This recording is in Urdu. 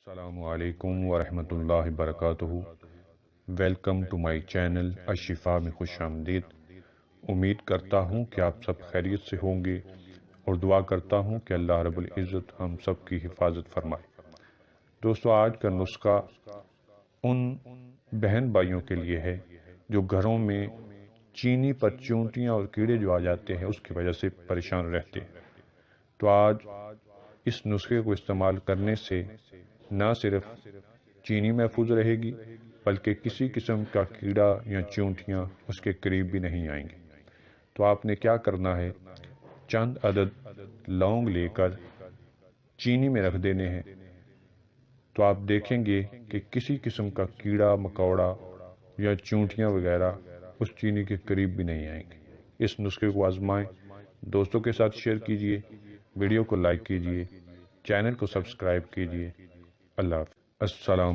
السلام علیکم ورحمۃ اللہ وبرکاتہ۔ ویلکم ٹو مائی چینل الشفا میں خوش آمدید۔ امید کرتا ہوں کہ آپ سب خیریت سے ہوں گے اور دعا کرتا ہوں کہ اللہ رب العزت ہم سب کی حفاظت فرمائے۔ دوستو، آج کا نسخہ ان بہن بھائیوں کے لیے ہے جو گھروں میں چینی پر چونٹیاں اور کیڑے جو آ جاتے ہیں اس کی وجہ سے پریشان رہتے ہیں۔ تو آج اس نسخے کو استعمال کرنے سے نہ صرف چینی محفوظ رہے گی بلکہ کسی قسم کا کیڑا یا چونٹیاں اس کے قریب بھی نہیں آئیں گے۔ تو آپ نے کیا کرنا ہے، چند عدد لونگ لے کر چینی میں رکھ دینے ہیں، تو آپ دیکھیں گے کہ کسی قسم کا کیڑا مکوڑا یا چونٹیاں وغیرہ اس چینی کے قریب بھی نہیں آئیں گے۔ اس نسخے کو آزمائیں، دوستوں کے ساتھ شیئر کیجئے، ویڈیو کو لائک کیجئے، چینل کو سبسکرائب کیجئے۔ اللہ حافظ۔ السلام